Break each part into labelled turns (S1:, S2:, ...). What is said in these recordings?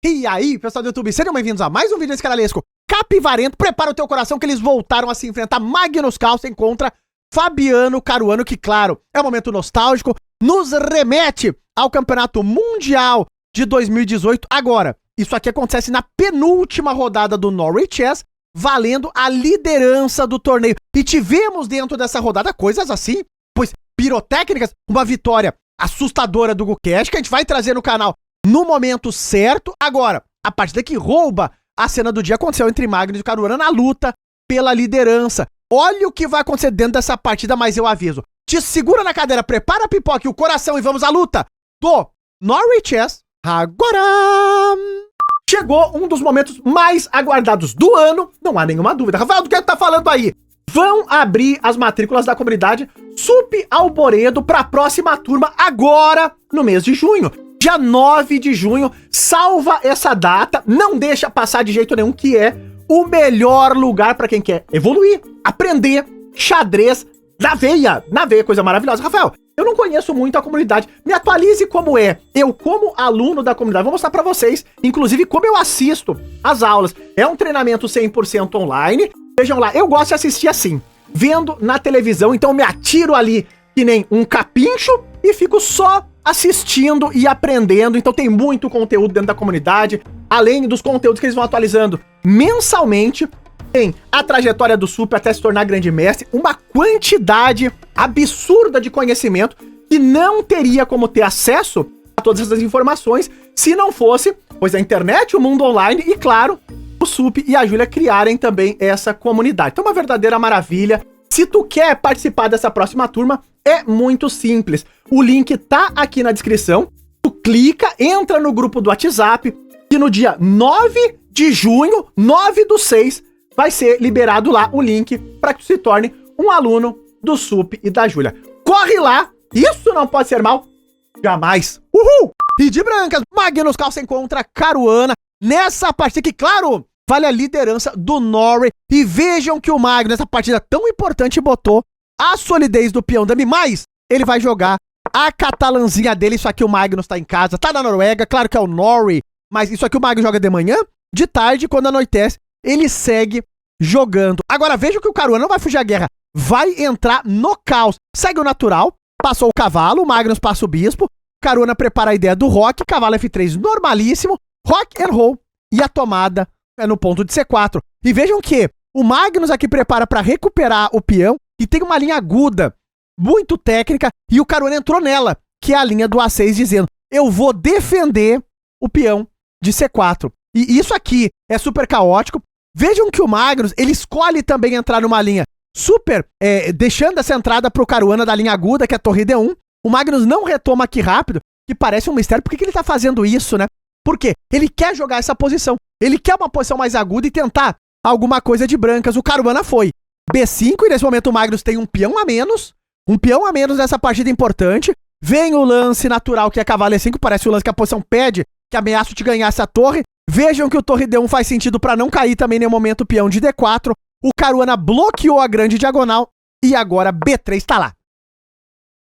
S1: E aí, pessoal do YouTube, sejam bem-vindos a mais um vídeo desse canalesco capivarento. Prepara o teu coração que eles voltaram a se enfrentar. Magnus Carlsen contra Fabiano Caruana, que, claro, é um momento nostálgico, nos remete ao Campeonato Mundial de 2018. Agora, isso aqui acontece na penúltima rodada do Norway Chess, valendo a liderança do torneio. E tivemos dentro dessa rodada coisas assim, pois pirotécnicas, uma vitória assustadora do Gukesh, que a gente vai trazer no canal no momento certo. Agora, a partida que rouba a cena do dia aconteceu entre Magnus e Caruana na luta pela liderança. Olha o que vai acontecer dentro dessa partida, mas eu aviso. Te segura na cadeira, prepara a pipoca e o coração e vamos à luta do Norway Chess. Agora chegou um dos momentos mais aguardados do ano, não há nenhuma dúvida. Rafael, do que tá falando aí? Vão abrir as matrículas da comunidade Sup Alboredo para a próxima turma agora no mês de junho. Dia 9 de junho, salva essa data, não deixa passar de jeito nenhum, que é o melhor lugar para quem quer evoluir, aprender xadrez na veia, coisa maravilhosa. Rafael, eu não conheço muito a comunidade, me atualize como é. Eu, como aluno da comunidade, vou mostrar para vocês, inclusive, como eu assisto as aulas. É um treinamento 100% online, vejam lá, eu gosto de assistir assim, vendo na televisão, então eu me atiro ali que nem um capincho e fico só assistindo e aprendendo. Então tem muito conteúdo dentro da comunidade, além dos conteúdos que eles vão atualizando mensalmente. Tem a trajetória do Sup até se tornar grande mestre, uma quantidade absurda de conhecimento que não teria como ter acesso a todas essas informações se não fosse, pois, a internet, o mundo online e, claro, o Sup e a Júlia criarem também essa comunidade. Então, uma verdadeira maravilha. Se tu quer participar dessa próxima turma, é muito simples. O link tá aqui na descrição. Tu clica, entra no grupo do WhatsApp e no dia 9 de junho, 9/6, vai ser liberado lá o link para que tu se torne um aluno do Sup e da Júlia. Corre lá, isso não pode ser mal, jamais. Uhul! E de brancas, Magnus Carlsen contra Caruana nessa partida que, claro, vale a liderança do Norway. E vejam que o Magnus, nessa partida tão importante, botou a solidez do peão dummy, mas ele vai jogar a catalãzinha dele. Isso aqui o Magnus tá em casa, tá na Noruega, claro que é o Norway, mas isso aqui o Magnus joga de manhã, de tarde, quando anoitece, ele segue jogando. Agora vejam que o Caruana não vai fugir à guerra, vai entrar no caos. Segue o natural, passou o cavalo, o Magnus passa o bispo, Caruana prepara a ideia do rock, cavalo F3 normalíssimo, rock and roll e a tomada é no ponto de C4. E vejam que o Magnus aqui prepara para recuperar o peão e tem uma linha aguda, muito técnica, e o Caruana entrou nela, que é a linha do A6, dizendo, eu vou defender o peão de C4. E isso aqui é super caótico. Vejam que o Magnus, ele escolhe também entrar numa linha super, deixando essa entrada pro Caruana da linha aguda, que é a torre D1. O Magnus não retoma aqui rápido, que parece um mistério. Por que ele tá fazendo isso, né? Por quê? Ele quer jogar essa posição. Ele quer uma posição mais aguda e tentar alguma coisa de brancas. O Caruana foi B5 e nesse momento o Magnus tem um peão a menos. Um peão a menos nessa partida importante. Vem o lance natural, que é cavalo E5. Parece o lance que a posição pede, que ameaça de ganhar essa torre. Vejam que o torre D1 faz sentido para não cair também no momento o peão de D4. O Caruana bloqueou a grande diagonal e agora B3 tá lá.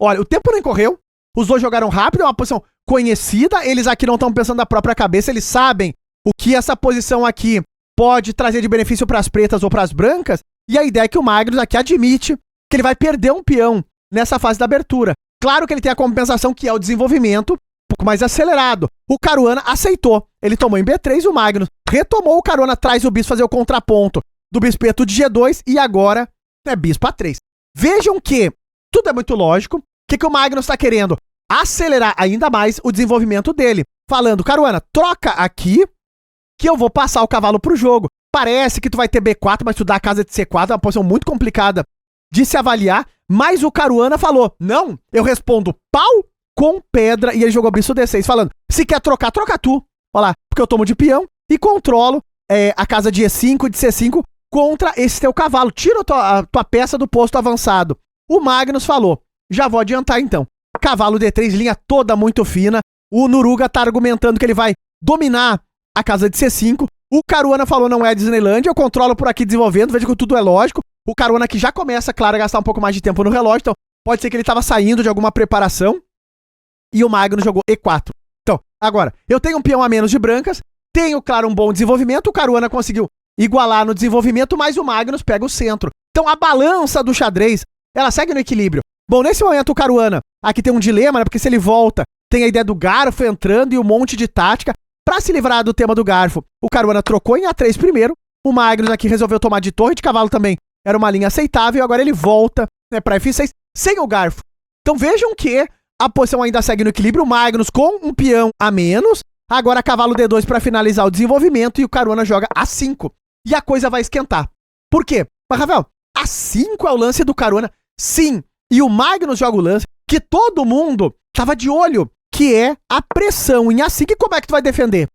S1: Olha, o tempo nem correu. Os dois jogaram rápido, é uma posição conhecida. Eles aqui não estão pensando na própria cabeça, eles sabem o que essa posição aqui pode trazer de benefício para as pretas ou para as brancas. E a ideia é que o Magnus aqui admite que ele vai perder um peão nessa fase da abertura. Claro que ele tem a compensação, que é o desenvolvimento um pouco mais acelerado. O Caruana aceitou. Ele tomou em B3, o Magnus retomou, o Caruana traz o bispo fazer o contraponto do bispeto de G2 e agora é bispo A3. Vejam que tudo é muito lógico. O que o Magnus está querendo? Acelerar ainda mais o desenvolvimento dele. Falando, Caruana, troca aqui que eu vou passar o cavalo pro jogo. Parece que tu vai ter B4, mas tu dá a casa de C4, é uma posição muito complicada de se avaliar. Mas o Caruana falou, não, eu respondo pau com pedra, e ele jogou bispo D6, falando, se quer trocar, troca tu. Olha lá, porque eu tomo de peão e controlo a casa de E5 e de C5 contra esse teu cavalo. Tira a tua peça do posto avançado. O Magnus falou, já vou adiantar então. Cavalo D3, linha toda muito fina. O Nuruga tá argumentando que ele vai dominar a casa de C5. O Caruana falou, não é a Disneylândia, eu controlo por aqui desenvolvendo, veja que tudo é lógico. O Caruana aqui já começa, claro, a gastar um pouco mais de tempo no relógio, então pode ser que ele tava saindo de alguma preparação. E o Magnus jogou E4. Então, agora, eu tenho um peão a menos de brancas, Tenho, claro, um bom desenvolvimento. O Caruana conseguiu igualar no desenvolvimento, mas o Magnus pega o centro. Então a balança do xadrez, ela segue no equilíbrio. Bom, nesse momento o Caruana, aqui tem um dilema, né? Porque se ele volta, tem a ideia do garfo entrando e um monte de tática. Pra se livrar do tema do garfo, o Caruana trocou em A3 primeiro. O Magnus aqui resolveu tomar de torre de cavalo também. Era uma linha aceitável. Agora ele volta, né, pra F6 sem o garfo. Então vejam que a posição ainda segue no equilíbrio. O Magnus com um peão a menos. Agora cavalo D2 para finalizar o desenvolvimento. E o Caruana joga A5. E a coisa vai esquentar. Por quê? Mas, Rafael, A5 é o lance do Caruana? Sim. E o Magnus joga o lance que todo mundo tava de olho, que é a pressão em A5. E como é que tu vai defender?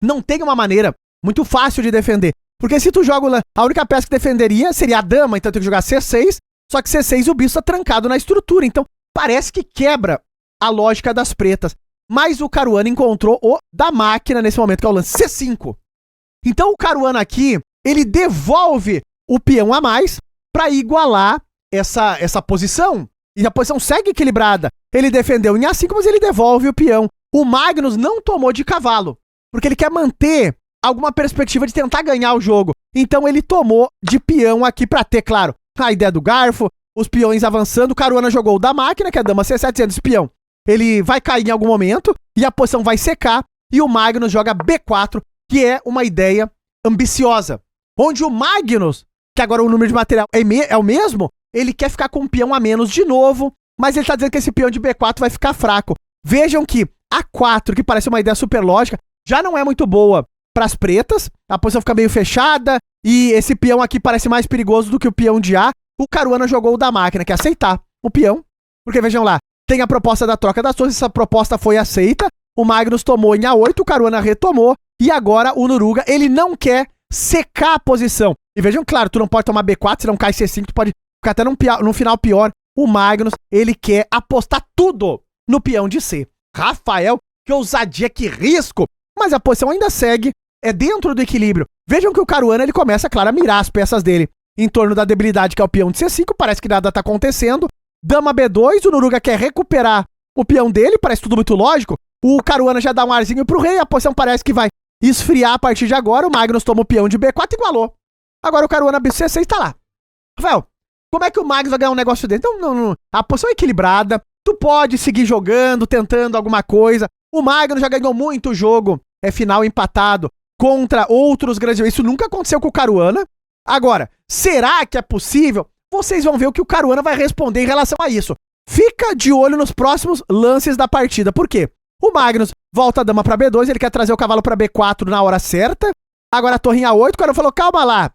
S1: Não tem uma maneira muito fácil de defender. Porque se tu joga o lance, a única peça que defenderia seria a dama, então tem que jogar C6. Só que C6 o bicho tá trancado na estrutura. Então parece que quebra a lógica das pretas. Mas o Caruana encontrou o da máquina nesse momento, que é o lance C5. Então o Caruana aqui, ele devolve o peão a mais para igualar essa posição. E a posição segue equilibrada. Ele defendeu em A5, mas ele devolve o peão. O Magnus não tomou de cavalo, porque ele quer manter alguma perspectiva de tentar ganhar o jogo. Então ele tomou de peão aqui para ter, claro, a ideia do garfo, os peões avançando. O Caruana jogou o da máquina, que é a dama C7, dizendo esse peão. Ele vai cair em algum momento e a posição vai secar. E o Magnus joga B4, que é uma ideia ambiciosa. Onde o Magnus, que agora o número de material é o mesmo, ele quer ficar com um peão a menos de novo, mas ele está dizendo que esse peão de B4 vai ficar fraco. Vejam que A4, que parece uma ideia super lógica, já não é muito boa para as pretas. A posição fica meio fechada e esse peão aqui parece mais perigoso do que o peão de A. O Caruana jogou o da máquina, que é aceitar o peão, porque vejam lá, tem a proposta da troca das torres, essa proposta foi aceita, o Magnus tomou em A8, o Caruana retomou, e agora o Noruga, ele não quer secar a posição. E vejam, claro, tu não pode tomar B4, se não cai C5, tu pode ficar até num final pior. O Magnus, ele quer apostar tudo no peão de C. Rafael, que ousadia, que risco! Mas a posição ainda segue, é dentro do equilíbrio. Vejam que o Caruana, ele começa, claro, a mirar as peças dele em torno da debilidade, que é o peão de C5, parece que nada tá acontecendo. Dama B2, o Noruga quer recuperar o peão dele, parece tudo muito lógico. O Caruana já dá um arzinho pro rei, a posição parece que vai esfriar a partir de agora. O Magnus toma o peão de B4 e igualou. Agora o Caruana B6 tá lá. Rafael, como é que o Magnus vai ganhar um negócio dele? Não. A posição é equilibrada, tu pode seguir jogando, tentando alguma coisa. O Magnus já ganhou muito jogo, final empatado, contra outros grandes... Isso nunca aconteceu com o Caruana. Agora, será que é possível? Vocês vão ver o que o Caruana vai responder em relação a isso. Fica de olho nos próximos lances da partida. Por quê? O Magnus volta a dama para B2, ele quer trazer o cavalo para B4 na hora certa. Agora a torre em A8, o cara falou, calma lá,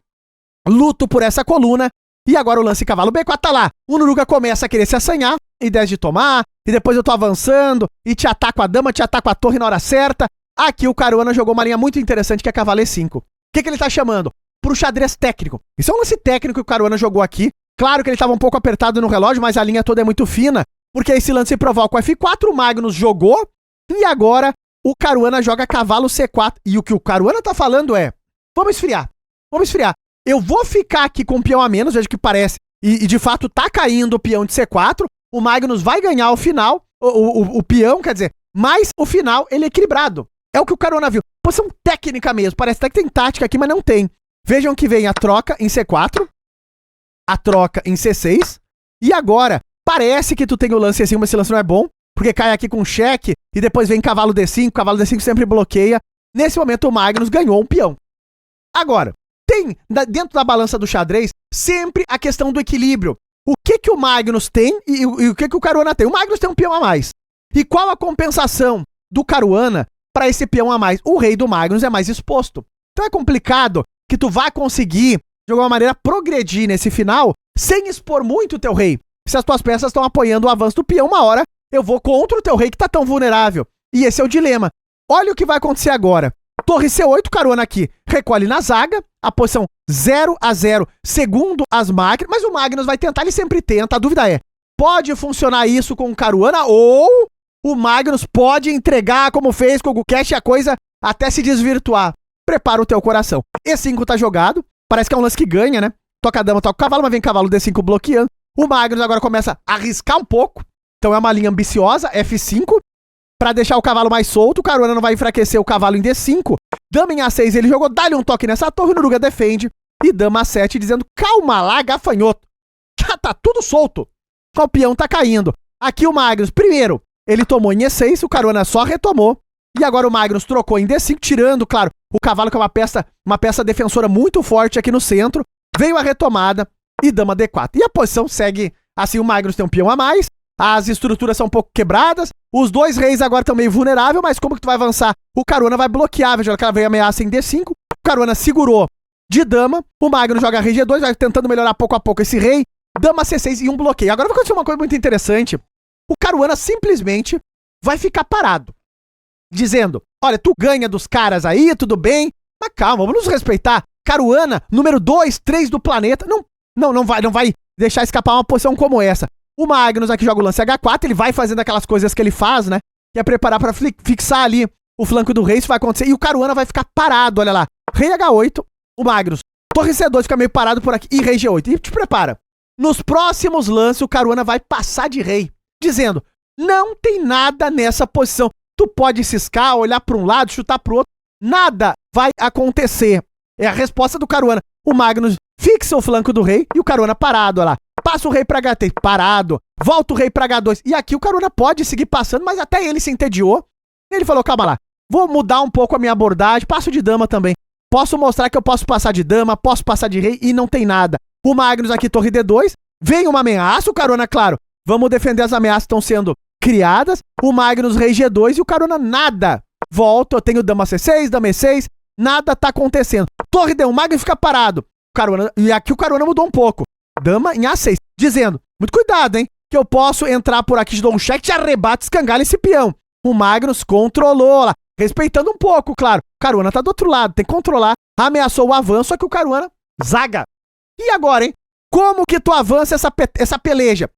S1: luto por essa coluna. E agora o lance cavalo B4 tá lá. O Noruga começa a querer se assanhar, ideias de tomar, e depois eu tô avançando, e te ataco a dama, te ataco a torre na hora certa. Aqui o Caruana jogou uma linha muito interessante, que é cavalo E5. O que ele tá chamando? Pro xadrez técnico. Isso é um lance técnico que o Caruana jogou aqui. Claro que ele estava um pouco apertado no relógio, mas a linha toda é muito fina, porque esse lance provoca o F4, o Magnus jogou, e agora o Caruana joga cavalo C4. E o que o Caruana tá falando é, vamos esfriar. Eu vou ficar aqui com o peão a menos, veja que parece, e de fato tá caindo o peão de C4, o Magnus vai ganhar o final, o peão, quer dizer, mas o final ele é equilibrado. É o que o Caruana viu. Posição técnica mesmo, parece até que tem tática aqui, mas não tem. Vejam que vem a troca em C4, a troca em C6, e agora parece que tu tem o lance assim, mas esse lance não é bom, porque cai aqui com cheque, e depois vem cavalo D5 sempre bloqueia. Nesse momento o Magnus ganhou um peão. Agora, tem dentro da balança do xadrez sempre a questão do equilíbrio. O que o Magnus tem e o que o Caruana tem? O Magnus tem um peão a mais. E qual a compensação do Caruana para esse peão a mais? O rei do Magnus é mais exposto. Então é complicado que tu vá conseguir, de alguma maneira, progredir nesse final sem expor muito o teu rei. Se as tuas peças estão apoiando o avanço do peão, uma hora eu vou contra o teu rei que tá tão vulnerável. E esse é o dilema. Olha o que vai acontecer agora. Torre C8, Caruana aqui recolhe na zaga, a posição 0-0, segundo as máquinas, mas o Magnus vai tentar, ele sempre tenta. A dúvida é, pode funcionar isso com o Caruana ou o Magnus pode entregar como fez com o Gukesh e a coisa até se desvirtuar? Prepara o teu coração. E5 tá jogado, parece que é um lance que ganha, né? Toca a dama, toca o cavalo, mas vem cavalo D5 bloqueando. O Magnus agora começa a arriscar um pouco, então é uma linha ambiciosa, F5. pra deixar o cavalo mais solto. O Caruana não vai enfraquecer o cavalo em D5. Dama em A6 ele jogou, dá-lhe um toque nessa torre, o Noruga defende. E dama A7 dizendo, calma lá, gafanhoto. Tá tudo solto. O peão tá caindo. Aqui o Magnus, primeiro, ele tomou em E6, o Caruana só retomou. E agora o Magnus trocou em D5, tirando, claro, o cavalo que é uma peça defensora muito forte aqui no centro. Veio a retomada e dama D4. E a posição segue assim, o Magnus tem um peão a mais, as estruturas são um pouco quebradas, os dois reis agora estão meio vulneráveis, mas como que tu vai avançar? O Caruana vai bloquear, veja que ela veio ameaça em D5, o Caruana segurou de dama, o Magnus joga rei G2, vai tentando melhorar pouco a pouco esse rei, dama C6 e um bloqueio. Agora vai acontecer uma coisa muito interessante, o Caruana simplesmente vai ficar parado, dizendo, olha, tu ganha dos caras aí, tudo bem, mas calma, vamos nos respeitar. Caruana, número 2, 3 do planeta, não vai deixar escapar uma posição como essa. O Magnus aqui joga o lance H4, ele vai fazendo aquelas coisas que ele faz, né? Que é preparar pra fixar ali o flanco do rei, isso vai acontecer. E o Caruana vai ficar parado, olha lá. Rei H8, o Magnus. Torre C2 fica meio parado por aqui e rei G8. E te prepara. Nos próximos lances, o Caruana vai passar de rei, dizendo, não tem nada nessa posição. Tu pode ciscar, olhar pra um lado, chutar pro outro. Nada vai acontecer. É a resposta do Caruana. O Magnus fixa o flanco do rei e o Caruana parado, olha lá. Passa o rei pra H3, parado. Volta o rei pra H2. E aqui o Caruana pode seguir passando, mas até ele se entediou. Ele falou, calma lá, vou mudar um pouco a minha abordagem, passo de dama também. Posso mostrar que eu posso passar de dama, posso passar de rei e não tem nada. O Magnus aqui, torre D2, vem uma ameaça, o Caruana, claro, vamos defender as ameaças que estão sendo criadas. O Magnus, rei G2 e o Caruana nada. Volta, eu tenho dama C6, dama E6, nada tá acontecendo. Torre D1, o Magnus fica parado. Caruana, e aqui o Caruana mudou um pouco. Dama em A6, dizendo, muito cuidado, hein, que eu posso entrar por aqui, te dou um cheque, te arrebato, escangalha esse peão. O Magnus controlou lá, respeitando um pouco, claro. O Caruana tá do outro lado, tem que controlar. Ameaçou o avanço, só que o Caruana zaga. E agora, hein, como que tu avança essa peleja?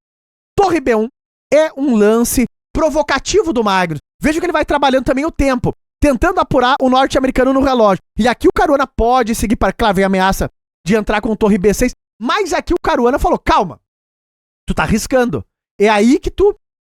S1: Torre B1 é um lance provocativo do Magnus. Veja que ele vai trabalhando também o tempo, tentando apurar o norte-americano no relógio. E aqui o Caruana pode seguir para, claro, vem a ameaça de entrar com torre B6, mas aqui o Caruana falou, calma, tu tá arriscando. É aí que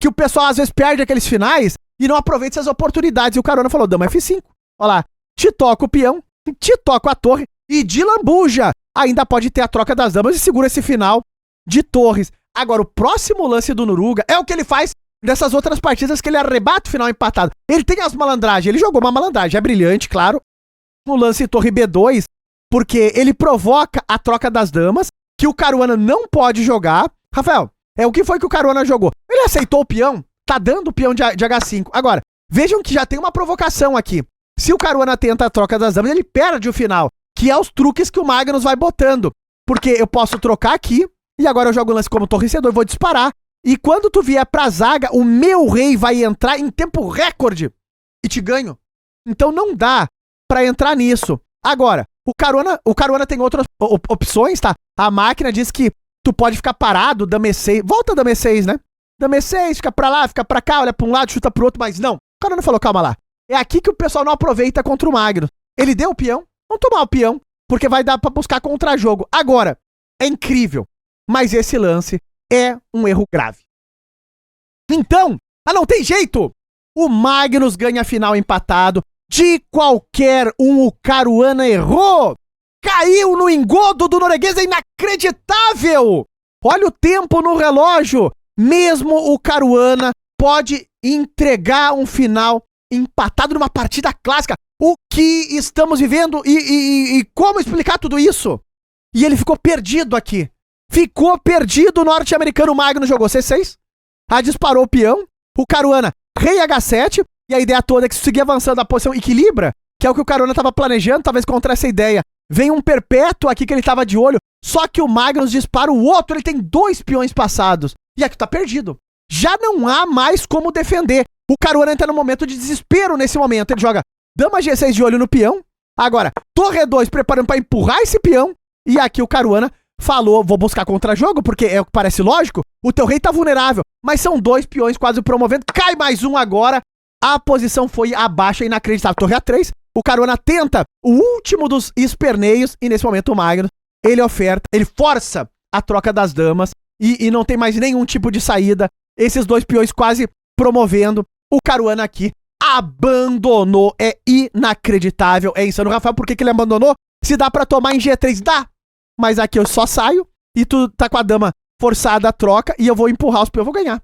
S1: o pessoal às vezes perde aqueles finais e não aproveita essas oportunidades. E o Caruana falou, dama F5, olha lá, te toca o peão, te toca a torre e de lambuja ainda pode ter a troca das damas e segura esse final de torres. Agora, o próximo lance do Noruga é o que ele faz dessas outras partidas que ele arrebata o final empatado. Ele tem as malandragens, ele jogou uma malandragem, é brilhante, claro, no lance torre B2, porque ele provoca a troca das damas, que o Caruana não pode jogar. Rafael, o que foi que o Caruana jogou? Ele aceitou o peão, tá dando o peão de H5. Agora, vejam que já tem uma provocação aqui. Se o Caruana tenta a troca das damas, ele perde o final, que é os truques que o Magnus vai botando. Porque eu posso trocar aqui, e agora eu jogo o lance como torre C2, vou disparar, e quando tu vier pra zaga, o meu rei vai entrar em tempo recorde e te ganho. Então não dá pra entrar nisso. Agora, o Caruana tem outras opções, tá? A máquina diz que tu pode ficar parado, dama E6, volta dama E6, né? Dama E6, fica pra lá, fica pra cá, olha pra um lado, chuta pro outro, mas não. O Caruana falou, calma lá. É aqui que o pessoal não aproveita contra o Magnus. Ele deu o peão, vamos tomar o peão, porque vai dar pra buscar contra-jogo. Agora, é incrível, mas esse lance é um erro grave. Então, não tem jeito! O Magnus ganha a final empatado. De qualquer o Caruana errou! Caiu no engodo do norueguês, é inacreditável! Olha o tempo no relógio! Mesmo o Caruana pode entregar um final empatado numa partida clássica. O que estamos vivendo e como explicar tudo isso? E ele ficou perdido aqui. Ficou perdido o norte-americano. Magnus jogou C6, disparou o peão, o Caruana rei H7, e a ideia toda é que se seguir avançando a posição equilibra, que é o que o Caruana estava planejando, talvez contra essa ideia. Vem um perpétuo aqui que ele estava de olho, só que o Magnus dispara o outro, ele tem 2 peões passados. E aqui tá perdido. Já não há mais como defender. O Caruana entra no momento de desespero nesse momento. Ele joga dama G6 de olho no peão. Agora, torre E2 preparando para empurrar esse peão. E aqui o Caruana falou, vou buscar contra-jogo, porque é o que parece lógico. O teu rei tá vulnerável, mas são 2 peões quase promovendo. Cai mais um agora. A posição foi abaixo, inacreditável. Torre A3. O Caruana tenta o último dos esperneios. E nesse momento o Magnus, ele oferta, ele força a troca das damas. E não tem mais nenhum tipo de saída. Esses 2 peões quase promovendo. o Caruana aqui abandonou. É inacreditável, é insano. Rafael, por que ele abandonou? Se dá pra tomar em G3, dá. Mas aqui eu só saio e tu tá com a dama forçada a troca e eu vou empurrar os peões, eu vou ganhar.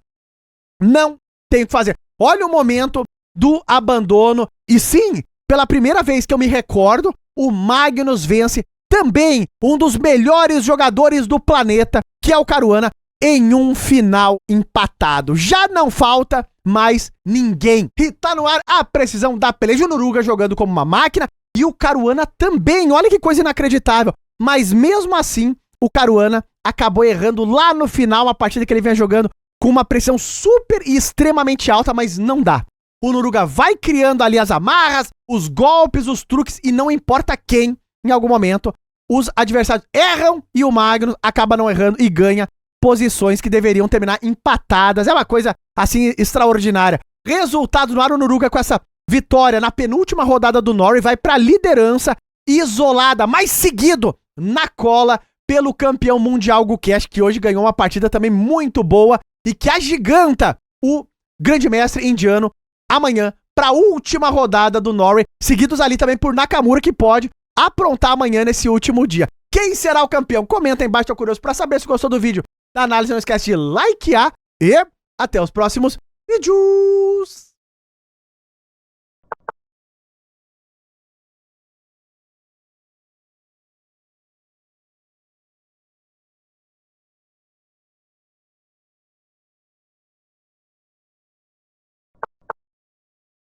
S1: Não tem o que fazer. Olha o momento do abandono. E sim, pela primeira vez que eu me recordo, o Magnus vence também um dos melhores jogadores do planeta, que é o Caruana, em um final empatado. Já não falta mais ninguém. E tá no ar a precisão da peleja. O Noruga jogando como uma máquina e o Caruana também. Olha que coisa inacreditável. Mas mesmo assim, o Caruana acabou errando lá no final, uma partida que ele vinha jogando com uma pressão super e extremamente alta, mas não dá. O Noruga vai criando ali as amarras, os golpes, os truques, e não importa quem, em algum momento, os adversários erram e o Magnus acaba não errando e ganha posições que deveriam terminar empatadas. É uma coisa, assim, extraordinária. Resultado no ar, o Noruga com essa vitória na penúltima rodada do Norway vai pra liderança isolada, mas seguido na cola pelo campeão mundial Gukesh, que hoje ganhou uma partida também muito boa e que agiganta o grande mestre indiano amanhã para a última rodada do Norway, seguidos ali também por Nakamura, que pode aprontar amanhã nesse último dia. Quem será o campeão? Comenta aí embaixo, tô curioso para saber. Se gostou do vídeo da análise, não esquece de likear e até os próximos vídeos!